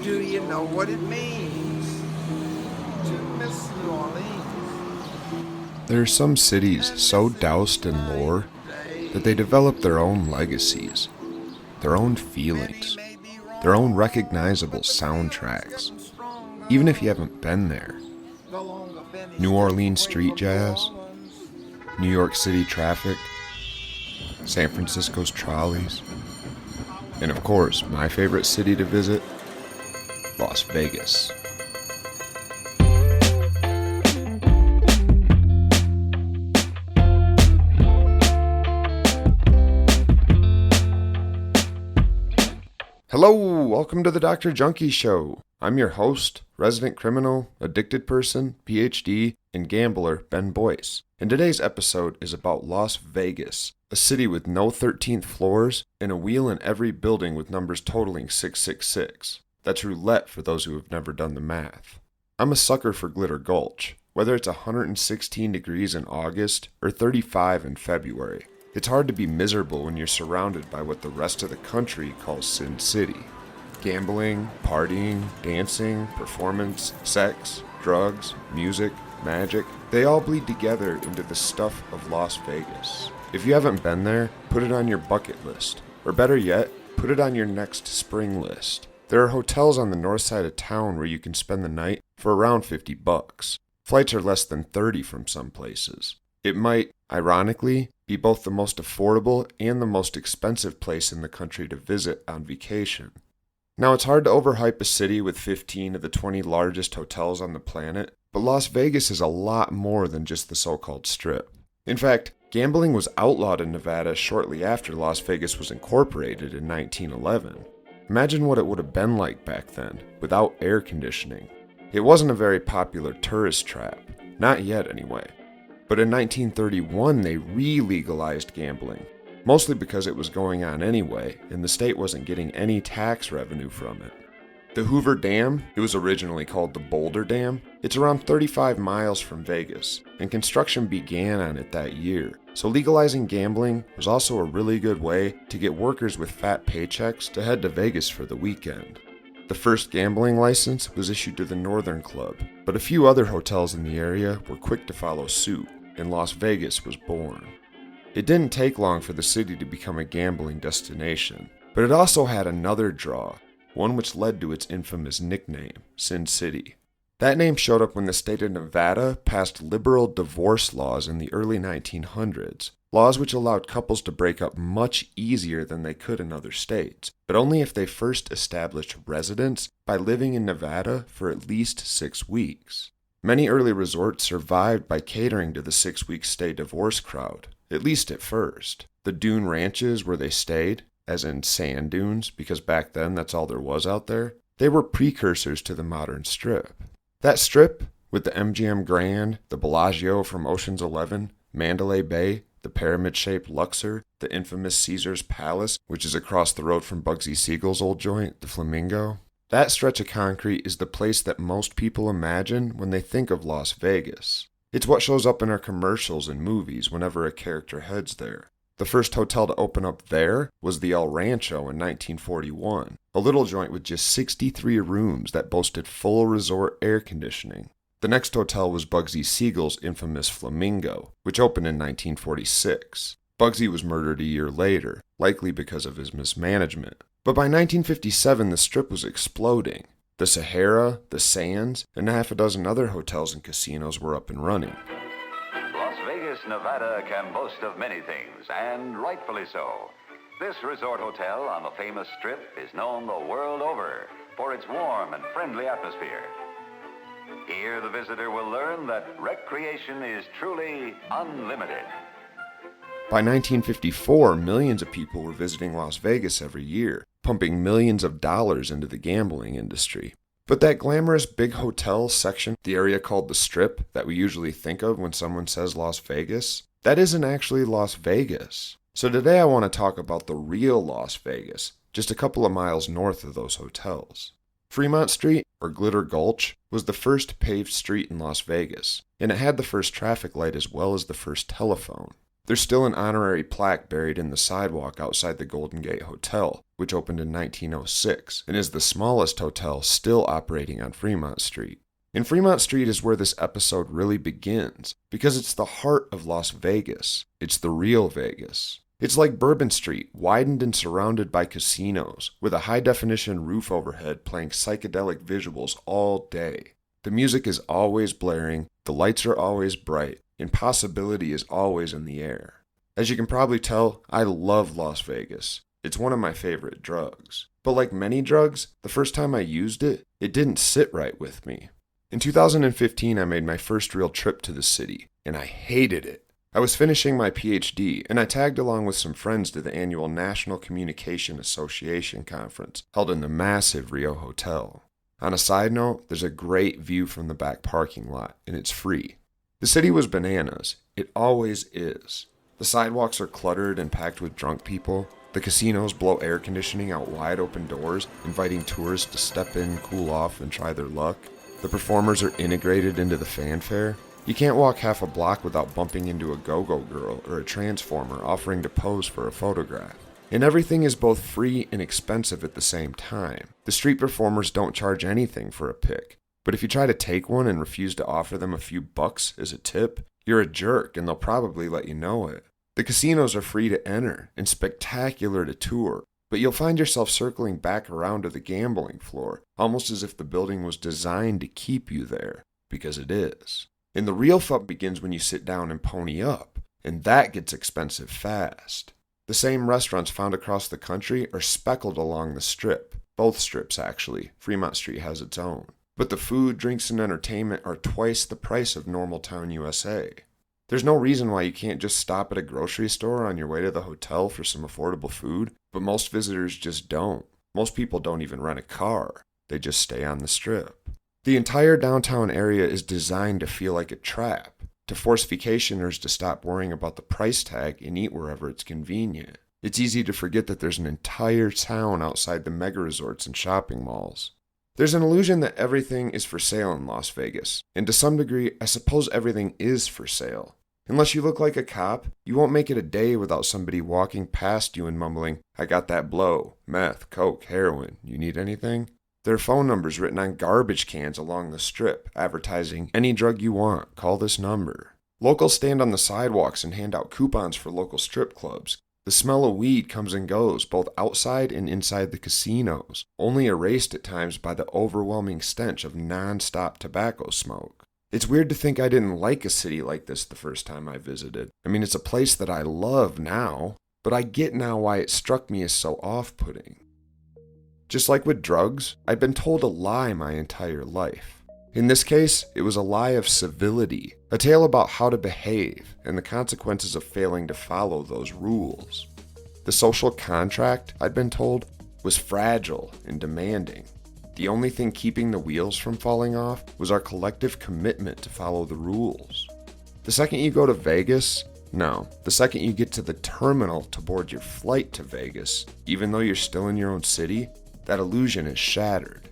Do you know what it means to miss New Orleans? There are some cities so doused in lore that they develop their own legacies, their own feelings, their own recognizable soundtracks, even if you haven't been there. New Orleans street jazz, New York City traffic, San Francisco's trolleys, and of course, my favorite city to visit, Las Vegas. Hello, welcome to the Dr. Junkie Show. I'm your host, resident criminal, addicted person, PhD, and gambler Ben Boyce. And today's episode is about Las Vegas, a city with no 13th floors and a wheel in every building with numbers totaling 666. That's roulette for those who have never done the math. I'm a sucker for Glitter Gulch, whether it's 116 degrees in August or 35 in February. It's hard to be miserable when you're surrounded by what the rest of the country calls Sin City. Gambling, partying, dancing, performance, sex, drugs, music, magic, they all bleed together into the stuff of Las Vegas. If you haven't been there, put it on your bucket list. Or better yet, put it on your next spring list. There are hotels on the north side of town where you can spend the night for around $50. Flights are less than 30 from some places. It might, ironically, be both the most affordable and the most expensive place in the country to visit on vacation. Now, it's hard to overhype a city with 15 of the 20 largest hotels on the planet, but Las Vegas is a lot more than just the so-called Strip. In fact, gambling was outlawed in Nevada shortly after Las Vegas was incorporated in 1911. Imagine what it would have been like back then, without air conditioning. It wasn't a very popular tourist trap, not yet anyway. But in 1931, they re-legalized gambling, mostly because it was going on anyway, and the state wasn't getting any tax revenue from it. The Hoover Dam, it was originally called the Boulder Dam, it's around 35 miles from Vegas, and construction began on it that year. So legalizing gambling was also a really good way to get workers with fat paychecks to head to Vegas for the weekend. The first gambling license was issued to the Northern Club, but a few other hotels in the area were quick to follow suit, and Las Vegas was born. It didn't take long for the city to become a gambling destination, but it also had another draw, one which led to its infamous nickname, Sin City. That name showed up when the state of Nevada passed liberal divorce laws in the early 1900s, laws which allowed couples to break up much easier than they could in other states, but only if they first established residence by living in Nevada for at least 6 weeks. Many early resorts survived by catering to the 6-week stay divorce crowd, at least at first. The dune ranches where they stayed, as in sand dunes, because back then that's all there was out there, they were precursors to the modern Strip. That Strip, with the MGM Grand, the Bellagio from Ocean's 11, Mandalay Bay, the pyramid-shaped Luxor, the infamous Caesar's Palace, which is across the road from Bugsy Siegel's old joint, the Flamingo. That stretch of concrete is the place that most people imagine when they think of Las Vegas. It's what shows up in our commercials and movies whenever a character heads there. The first hotel to open up there was the El Rancho in 1941, a little joint with just 63 rooms that boasted full resort air conditioning. The next hotel was Bugsy Siegel's infamous Flamingo, which opened in 1946. Bugsy was murdered a year later, likely because of his mismanagement. But by 1957, the Strip was exploding. The Sahara, the Sands, and half a dozen other hotels and casinos were up and running. Las Vegas, Nevada can boast of many things, and rightfully so. This resort hotel on the famous Strip is known the world over for its warm and friendly atmosphere. Here, the visitor will learn that recreation is truly unlimited. By 1954, millions of people were visiting Las Vegas every year, pumping millions of dollars into the gambling industry. But that glamorous big hotel section, the area called the Strip that we usually think of when someone says Las Vegas, that isn't actually Las Vegas. So today I want to talk about the real Las Vegas, just a couple of miles north of those hotels. Fremont Street, or Glitter Gulch, was the first paved street in Las Vegas, and it had the first traffic light as well as the first telephone. There's still an honorary plaque buried in the sidewalk outside the Golden Gate Hotel, which opened in 1906 and is the smallest hotel still operating on Fremont Street. And Fremont Street is where this episode really begins, because it's the heart of Las Vegas. It's the real Vegas. It's like Bourbon Street, widened and surrounded by casinos, with a high-definition roof overhead playing psychedelic visuals all day. The music is always blaring, the lights are always bright, and possibility is always in the air. As you can probably tell, I love Las Vegas. It's one of my favorite drugs. But like many drugs, the first time I used it, it didn't sit right with me. In 2015, I made my first real trip to the city, and I hated it. I was finishing my PhD, and I tagged along with some friends to the annual National Communication Association conference held in the massive Rio Hotel. On a side note, there's a great view from the back parking lot, and it's free. The city was bananas. It always is. The sidewalks are cluttered and packed with drunk people. The casinos blow air conditioning out wide open doors, inviting tourists to step in, cool off, and try their luck. The performers are integrated into the fanfare. You can't walk half a block without bumping into a go-go girl or a transformer offering to pose for a photograph. And everything is both free and expensive at the same time. The street performers don't charge anything for a pic. But if you try to take one and refuse to offer them a few bucks as a tip, you're a jerk and they'll probably let you know it. The casinos are free to enter and spectacular to tour, but you'll find yourself circling back around to the gambling floor, almost as if the building was designed to keep you there, because it is. And the real fun begins when you sit down and pony up, and that gets expensive fast. The same restaurants found across the country are speckled along the strip. Both strips, actually. Fremont Street has its own. But the food, drinks, and entertainment are twice the price of normal town USA. There's no reason why you can't just stop at a grocery store on your way to the hotel for some affordable food, but most visitors just don't. Most people don't even rent a car. They just stay on the strip. The entire downtown area is designed to feel like a trap, to force vacationers to stop worrying about the price tag and eat wherever it's convenient. It's easy to forget that there's an entire town outside the mega resorts and shopping malls. There's an illusion that everything is for sale in Las Vegas, and to some degree, I suppose everything is for sale. Unless you look like a cop, you won't make it a day without somebody walking past you and mumbling, "I got that blow, meth, coke, heroin, you need anything?" There are phone numbers written on garbage cans along the strip, advertising, "Any drug you want, call this number." Locals stand on the sidewalks and hand out coupons for local strip clubs. The smell of weed comes and goes, both outside and inside the casinos, only erased at times by the overwhelming stench of non-stop tobacco smoke. It's weird to think I didn't like a city like this the first time I visited. I mean, it's a place that I love now, but I get now why it struck me as so off-putting. Just like with drugs, I'd been told a lie my entire life. In this case, it was a lie of civility, a tale about how to behave and the consequences of failing to follow those rules. The social contract, I'd been told, was fragile and demanding. The only thing keeping the wheels from falling off was our collective commitment to follow the rules. The second you go to Vegas, the second you get to the terminal to board your flight to Vegas, even though you're still in your own city, that illusion is shattered.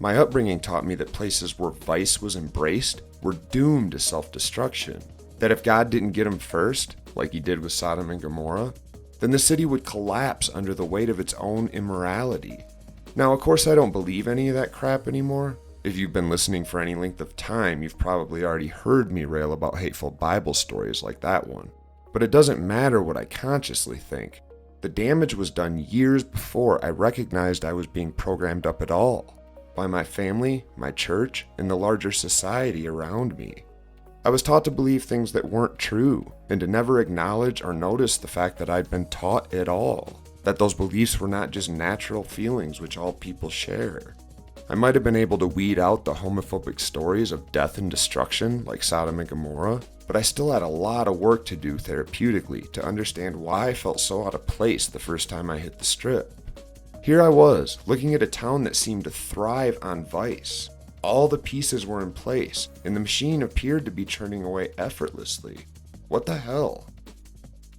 My upbringing taught me that places where vice was embraced were doomed to self-destruction. That if God didn't get them first, like he did with Sodom and Gomorrah, then the city would collapse under the weight of its own immorality. Now, of course, I don't believe any of that crap anymore. If you've been listening for any length of time, you've probably already heard me rail about hateful Bible stories like that one. But it doesn't matter what I consciously think. The damage was done years before I recognized I was being programmed up at all. By my family, my church, and the larger society around me. I was taught to believe things that weren't true, and to never acknowledge or notice the fact that I'd been taught at all. That those beliefs were not just natural feelings which all people share. I might have been able to weed out the homophobic stories of death and destruction like Sodom and Gomorrah, but I still had a lot of work to do therapeutically to understand why I felt so out of place the first time I hit the strip. Here I was, looking at a town that seemed to thrive on vice. All the pieces were in place, and the machine appeared to be churning away effortlessly. What the hell?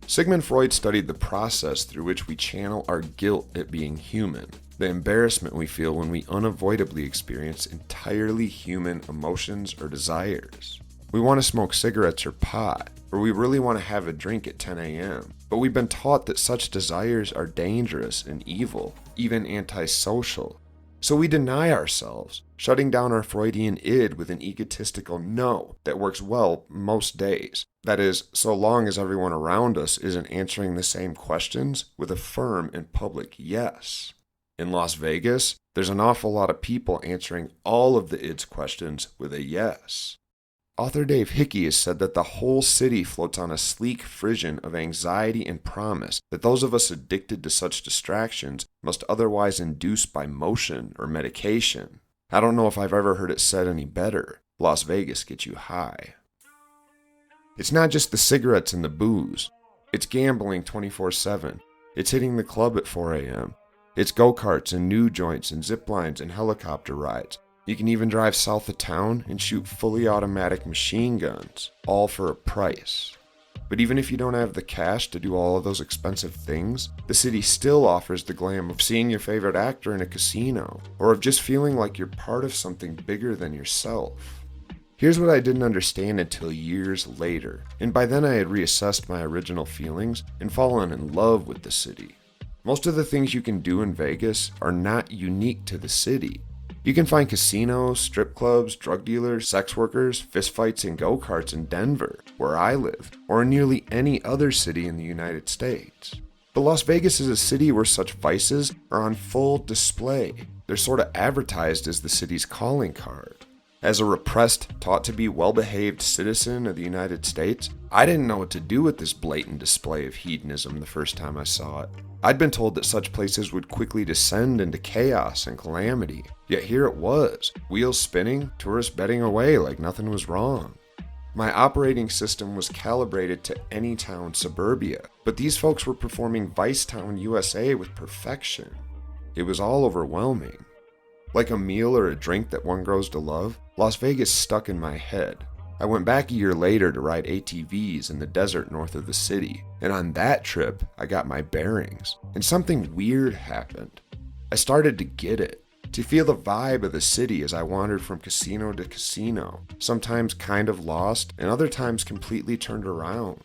Sigmund Freud studied the process through which we channel our guilt at being human, the embarrassment we feel when we unavoidably experience entirely human emotions or desires. We want to smoke cigarettes or pot, or we really want to have a drink at 10 a.m. But we've been taught that such desires are dangerous and evil, even antisocial. So we deny ourselves, shutting down our Freudian id with an egotistical no that works well most days. That is, so long as everyone around us isn't answering the same questions with a firm and public yes. In Las Vegas, there's an awful lot of people answering all of the id's questions with a yes. Author Dave Hickey has said that the whole city floats on a sleek frisson of anxiety and promise that those of us addicted to such distractions must otherwise induce by motion or medication. I don't know if I've ever heard it said any better. Las Vegas gets you high. It's not just the cigarettes and the booze. It's gambling 24/7. It's hitting the club at 4 a.m. It's go-karts and new joints and zip lines and helicopter rides. You can even drive south of town and shoot fully automatic machine guns, all for a price. But even if you don't have the cash to do all of those expensive things, the city still offers the glam of seeing your favorite actor in a casino, or of just feeling like you're part of something bigger than yourself. Here's what I didn't understand until years later, and by then I had reassessed my original feelings and fallen in love with the city. Most of the things you can do in Vegas are not unique to the city. You can find casinos, strip clubs, drug dealers, sex workers, fistfights, and go-karts in Denver, where I live, or in nearly any other city in the United States. But Las Vegas is a city where such vices are on full display. They're sort of advertised as the city's calling card. As a repressed, taught to be well-behaved citizen of the United States, I didn't know what to do with this blatant display of hedonism the first time I saw it. I'd been told that such places would quickly descend into chaos and calamity, yet here it was, wheels spinning, tourists betting away like nothing was wrong. My operating system was calibrated to Anytown suburbia, but these folks were performing Vicetown, USA with perfection. It was all overwhelming. Like a meal or a drink that one grows to love, Las Vegas stuck in my head. I went back a year later to ride ATVs in the desert north of the city, and on that trip, I got my bearings, and something weird happened. I started to get it, to feel the vibe of the city as I wandered from casino to casino, sometimes kind of lost, and other times completely turned around.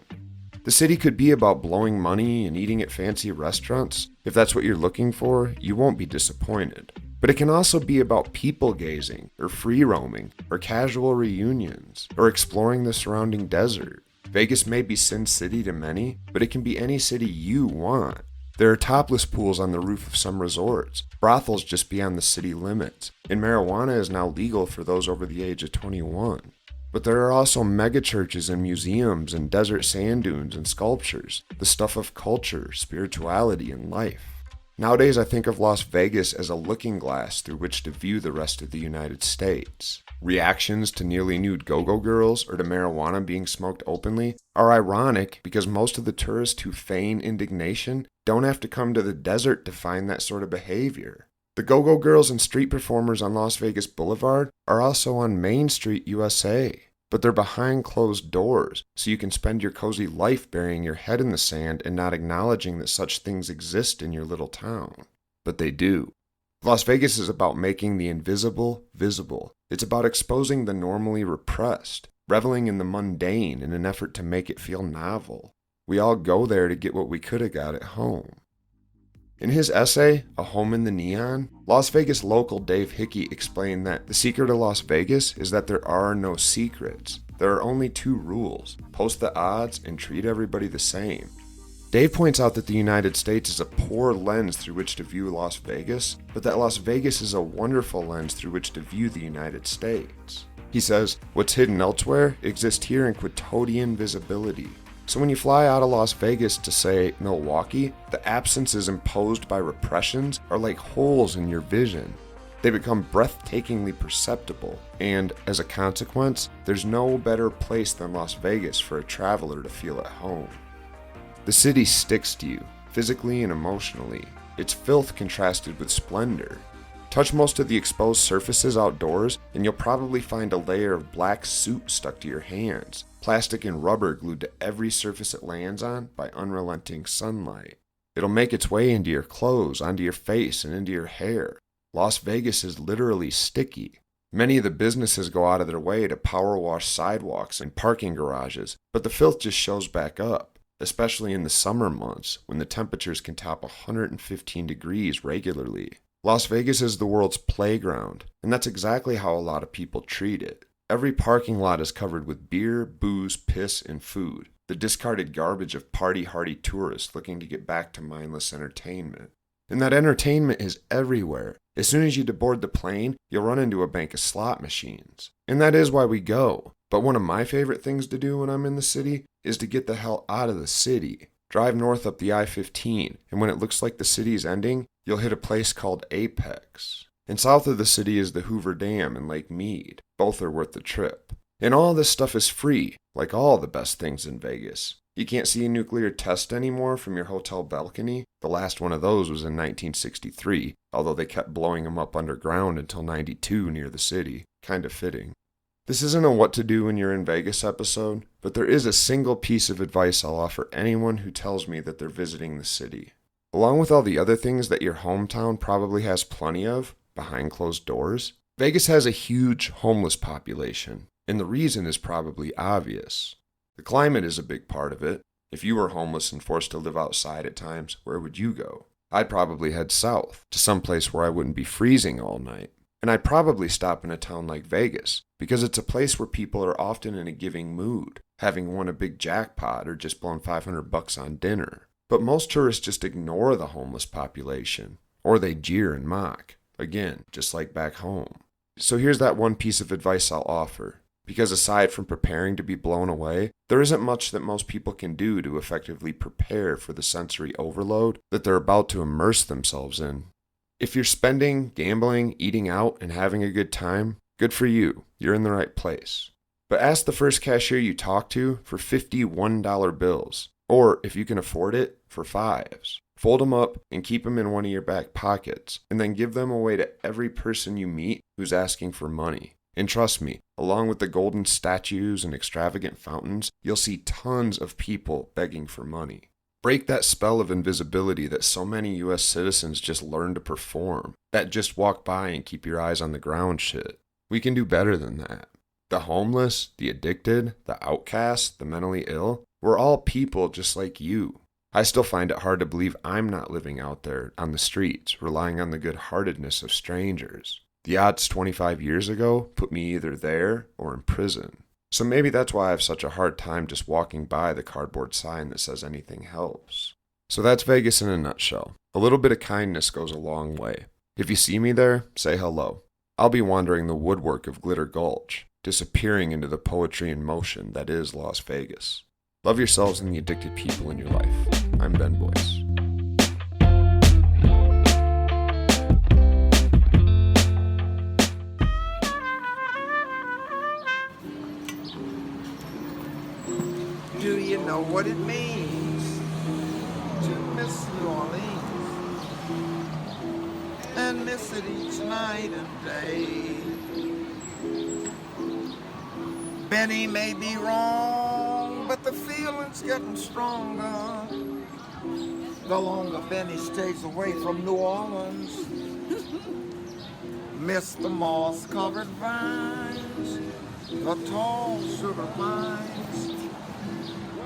The city could be about blowing money and eating at fancy restaurants. If that's what you're looking for, you won't be disappointed. But it can also be about people gazing, or free roaming, or casual reunions, or exploring the surrounding desert. Vegas may be Sin City to many, but it can be any city you want. There are topless pools on the roof of some resorts, brothels just beyond the city limits, and marijuana is now legal for those over the age of 21. But there are also megachurches and museums and desert sand dunes and sculptures, the stuff of culture, spirituality, and life. Nowadays, I think of Las Vegas as a looking glass through which to view the rest of the United States. Reactions to nearly nude go-go girls or to marijuana being smoked openly are ironic because most of the tourists who feign indignation don't have to come to the desert to find that sort of behavior. The go-go girls and street performers on Las Vegas Boulevard are also on Main Street, USA. But they're behind closed doors, so you can spend your cozy life burying your head in the sand and not acknowledging that such things exist in your little town. But they do. Las Vegas is about making the invisible visible. It's about exposing the normally repressed, reveling in the mundane in an effort to make it feel novel. We all go there to get what we could have got at home. In his essay, A Home in the Neon, Las Vegas local Dave Hickey explained that the secret of Las Vegas is that there are no secrets. There are only two rules: post the odds and treat everybody the same. Dave points out that the United States is a poor lens through which to view Las Vegas, but that Las Vegas is a wonderful lens through which to view the United States. He says, what's hidden elsewhere exists here in quotidian visibility. So when you fly out of Las Vegas to, say, Milwaukee, the absences imposed by repressions are like holes in your vision. They become breathtakingly perceptible, and as a consequence, there's no better place than Las Vegas for a traveler to feel at home. The city sticks to you, physically and emotionally, its filth contrasted with splendor. Touch most of the exposed surfaces outdoors, and you'll probably find a layer of black soot stuck to your hands, plastic and rubber glued to every surface it lands on by unrelenting sunlight. It'll make its way into your clothes, onto your face, and into your hair. Las Vegas is literally sticky. Many of the businesses go out of their way to power wash sidewalks and parking garages, but the filth just shows back up, especially in the summer months when the temperatures can top 115 degrees regularly. Las Vegas is the world's playground, and that's exactly how a lot of people treat it. Every parking lot is covered with beer, booze, piss, and food, the discarded garbage of party-hardy tourists looking to get back to mindless entertainment. And that entertainment is everywhere. As soon as you board the plane, you'll run into a bank of slot machines. And that is why we go. But one of my favorite things to do when I'm in the city is to get the hell out of the city. Drive north up the I-15, and when it looks like the city is ending, you'll hit a place called Apex. And south of the city is the Hoover Dam and Lake Mead. Both are worth the trip. And all this stuff is free, like all the best things in Vegas. You can't see a nuclear test anymore from your hotel balcony. The last one of those was in 1963, although they kept blowing them up underground until 92 near the city. Kind of fitting. This isn't a what to do when you're in Vegas episode, but there is a single piece of advice I'll offer anyone who tells me that they're visiting the city. Along with all the other things that your hometown probably has plenty of, behind closed doors, Vegas has a huge homeless population, and the reason is probably obvious. The climate is a big part of it. If you were homeless and forced to live outside at times, where would you go? I'd probably head south, to some place where I wouldn't be freezing all night. And I'd probably stop in a town like Vegas, because it's a place where people are often in a giving mood, having won a big jackpot or just blown $500 on dinner. But most tourists just ignore the homeless population, or they jeer and mock. Again, just like back home. So here's that one piece of advice I'll offer. Because aside from preparing to be blown away, there isn't much that most people can do to effectively prepare for the sensory overload that they're about to immerse themselves in. If you're spending, gambling, eating out, and having a good time, good for you. You're in the right place. But ask the first cashier you talk to for 50 $1 bills, or if you can afford it, for 5s. Fold them up and keep them in one of your back pockets, and then give them away to every person you meet who's asking for money. And trust me, along with the golden statues and extravagant fountains, you'll see tons of people begging for money. Break that spell of invisibility that so many U.S. citizens just learn to perform, that just walk by and keep your eyes on the ground shit. We can do better than that. The homeless, the addicted, the outcasts, the mentally ill, we're all people just like you. I still find it hard to believe I'm not living out there on the streets, relying on the good-heartedness of strangers. The odds 25 years ago put me either there or in prison. So maybe that's why I have such a hard time just walking by the cardboard sign that says anything helps. So that's Vegas in a nutshell. A little bit of kindness goes a long way. If you see me there, say hello. I'll be wandering the woodwork of Glitter Gulch, disappearing into the poetry and motion that is Las Vegas. Love yourselves and the addicted people in your life. I'm Ben Boyce. Do you know what it means to miss New Orleans and miss it each night and day? Benny may be wrong, but the feeling's getting stronger the longer Benny stays away from New Orleans. Miss the moss-covered vines, the tall sugar pines,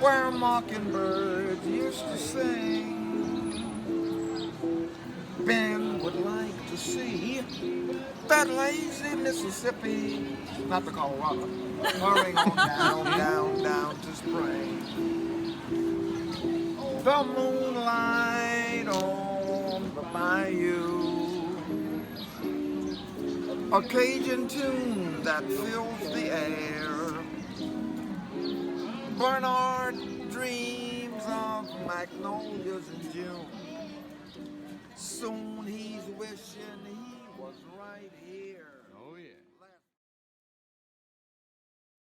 where mockingbirds used to sing. Ben would like to see that lazy Mississippi, not the Colorado, hurrying on down to spring. The moonlight on the bayou, a Cajun tune that fills the air. Bernard dreams of magnolias in June. Soon he's wishing he was right here. Oh yeah.